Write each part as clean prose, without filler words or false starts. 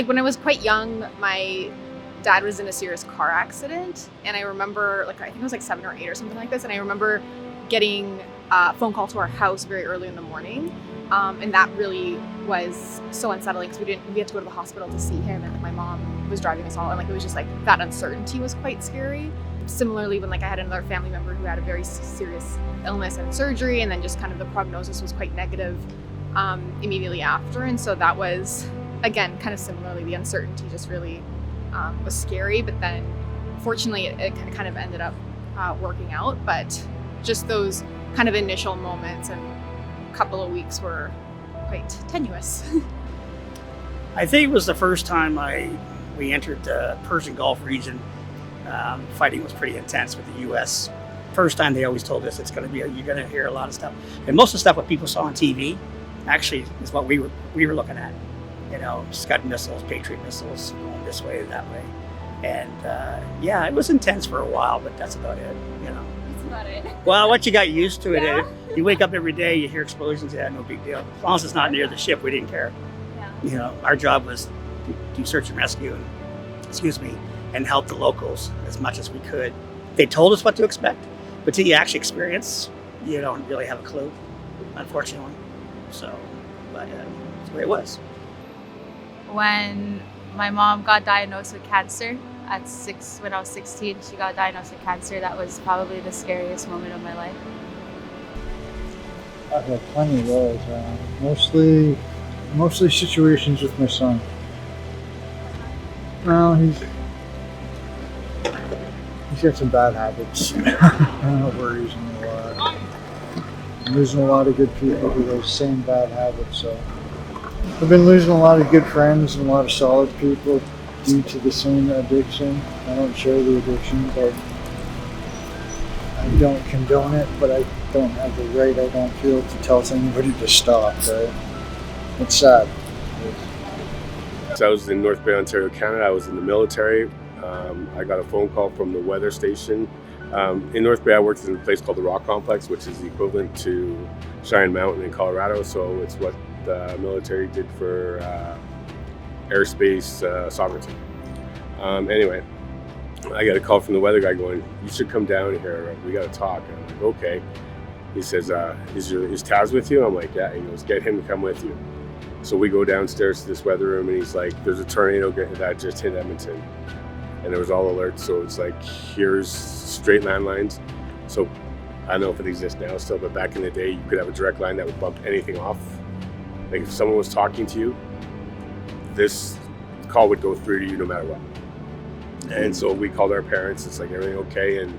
Like when I was quite young, my dad was in a serious car accident, and I remember, like, I think I was like 7 or 8 or something like this, and I remember getting a phone call to our house very early in the morning, and that really was so unsettling because we had to go to the hospital to see him, and like my mom was driving us all, and like it was just like that uncertainty was quite scary. Similarly, when like I had another family member who had a very serious illness and surgery, and then just kind of the prognosis was quite negative immediately after, and so that was, again, kind of similarly, the uncertainty just really was scary, but then fortunately it kind of ended up working out. But just those kind of initial moments and couple of weeks were quite tenuous. I think it was the first time we entered the Persian Gulf region. Fighting was pretty intense with the U.S. First time they always told us you're going to hear a lot of stuff, and most of the stuff what people saw on TV actually is what we were looking at. You know, Scud missiles, Patriot missiles, going this way, that way. And yeah, it was intense for a while, but that's about it, you know. That's about it. Well, once you got used to it, Yeah. You wake up every day, you hear explosions, yeah, no big deal. As long as it's not near the ship, we didn't care. Yeah. You know, our job was to do search and rescue, and help the locals as much as we could. They told us what to expect, but till you actually experience, you don't really have a clue, unfortunately. So, but that's the way it was. When my mom got diagnosed with cancer when I was 16, she got diagnosed with cancer. That was probably the scariest moment of my life. I've had plenty of those. Mostly situations with my son. Well, he's got some bad habits. That worries me a lot. I'm losing a lot of good people to those same bad habits. So I've been losing a lot of good friends and a lot of solid people due to the same addiction. I don't share the addiction, but I don't condone it, but I don't have the right, I don't feel, to tell anybody to stop, right? It's sad. So I was in North Bay, Ontario, Canada. I was in the military. I got a phone call from the weather station. In North Bay, I worked in a place called the Rock Complex, which is the equivalent to Cheyenne Mountain in Colorado. So it's what the military did for airspace sovereignty. Anyway, I got a call from the weather guy going, "You should come down here. We got to talk." And I'm like, "Okay." He says, "Is Taz with you?" I'm like, "Yeah." He goes, "Get him to come with you." So we go downstairs to this weather room, and he's like, "There's a tornado that just hit Edmonton." And there was all alerts, so it's like, here's straight landlines. So I don't know if it exists now still, but back in the day, you could have a direct line that would bump anything off. Like if someone was talking to you, this call would go through to you no matter what. And so we called our parents. It's like, everything okay? And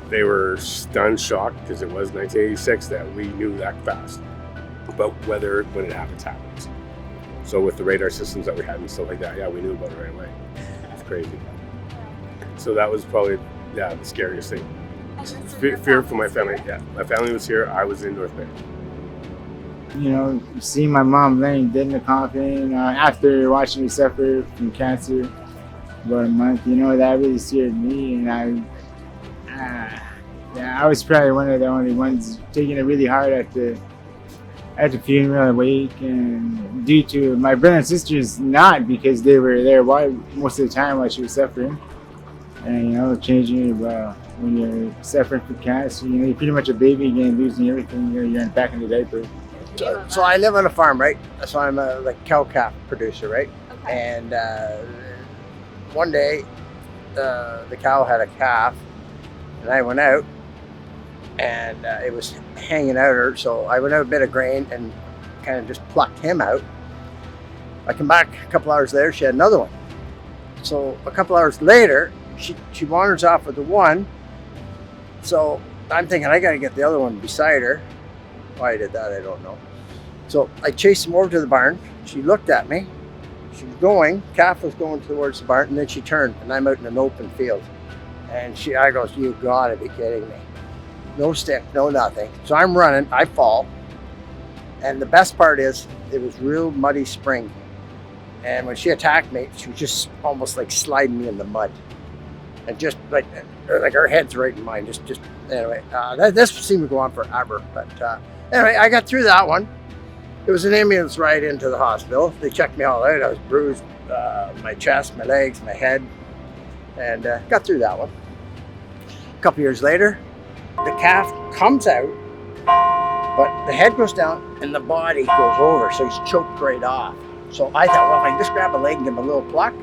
they were stunned, shocked, because it was 1986 that we knew that fast. But weather, when it happens. So with the radar systems that we had and stuff like that, yeah, we knew about it right away. It's crazy. So that was probably, the scariest thing. Fear for my family. Yeah, my family was here. I was in North Bay. You know, seeing my mom laying dead in the coffin after watching me suffer from cancer about a month, you know, that really scared me. And I was probably one of the only ones taking it really hard at the funeral and wake, and due to my brother and sisters not, because they were there most of the time while she was suffering. And you know, changing when you're suffering from cancer, you know, you're pretty much a baby again, losing everything. You're unpacking the diaper. So I live on a farm, right? So I'm a cow calf producer, right? Okay. And one day the cow had a calf, and I went out, and it was hanging out. So I went out a bit of grain and kind of just plucked him out. I come back a couple hours later, she had another one. So a couple hours later, she wanders off with the one. So I'm thinking I got to get the other one beside her. Why I did that, I don't know. So I chased him over to the barn. She looked at me. She was going, calf was going towards the barn, and then she turned, and I'm out in an open field. And I goes, "You gotta be kidding me." No stick, no nothing. So I'm running, I fall. And the best part is, it was real muddy spring. And when she attacked me, she was just almost like sliding me in the mud. And just like her head's right in mine. Just anyway, this seemed to go on forever. But anyway, I got through that one. It was an ambulance ride into the hospital. They checked me all out. I was bruised, my chest, my legs, my head, and got through that one. A couple years later, the calf comes out, but the head goes down and the body goes over, so he's choked right off. So I thought, well, if I can just grab a leg and give him a little pluck,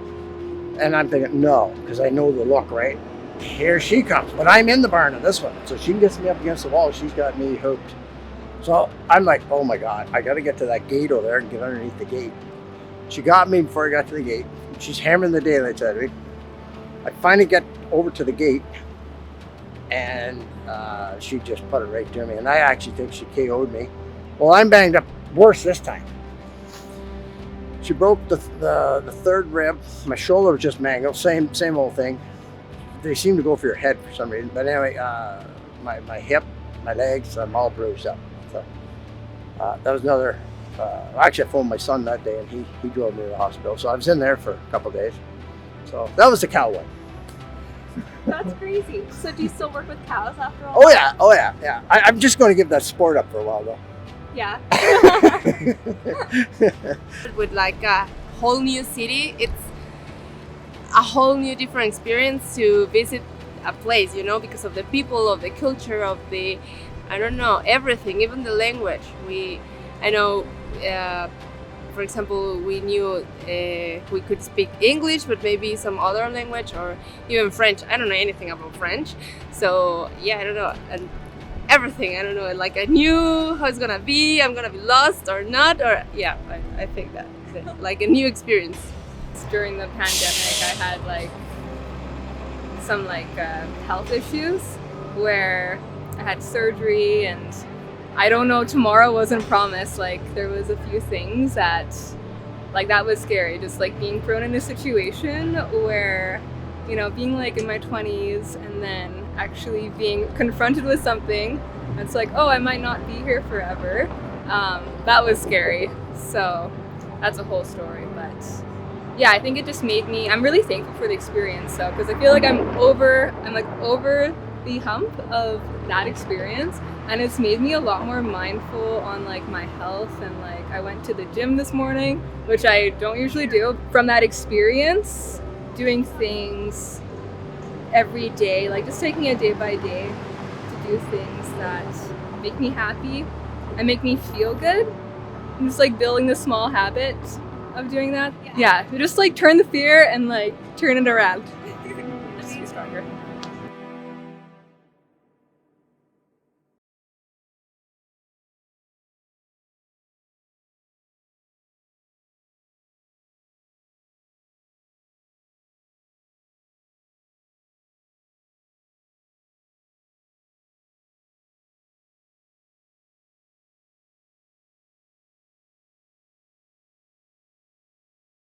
and I'm thinking, no, because I know the look, right? Here she comes, but I'm in the barn on this one, so she gets me up against the wall. She's got me hooked. So I'm like, oh my God, I got to get to that gate over there and get underneath the gate. She got me before I got to the gate. She's hammering the daylights out of me. I finally get over to the gate, and she just put it right to me. And I actually think she KO'd me. Well, I'm banged up worse this time. She broke the third rib. My shoulder was just mangled. Same old thing. They seem to go for your head for some reason. But anyway, my hip, my legs, I'm all bruised up. So that was another. Actually, I phoned my son that day, and he drove me to the hospital. So I was in there for a couple of days. So that was the cow one. That's crazy. So do you still work with cows after all? Oh yeah. I'm just going to give that sport up for a while though. Yeah. With like a whole new city, it's a whole new different experience to visit a place, you know, because of the people, of the culture, of the, I don't know, everything, even the language. I know, for example, we knew we could speak English, but maybe some other language or even French. I don't know anything about French. So yeah, I don't know. And everything, I don't know, like I knew how it's gonna be, I'm gonna be lost or not, or yeah, I think that like a new experience. During the pandemic, I had like some health issues where I had surgery, and I don't know, tomorrow wasn't promised. Like there was a few things that that was scary, just like being thrown in a situation where, you know, being like in my 20s and then actually being confronted with something that's like, oh, I might not be here forever. That was scary. So that's a whole story. But yeah, I think it just made me, I'm really thankful for the experience though, because I feel like I'm over the hump of that experience, and it's made me a lot more mindful on like my health. And like I went to the gym this morning, which I don't usually do. From that experience, doing things every day, like just taking it day by day to do things that make me happy and make me feel good, and just like building the small habit of doing that. Yeah, just like turn the fear and like turn it around.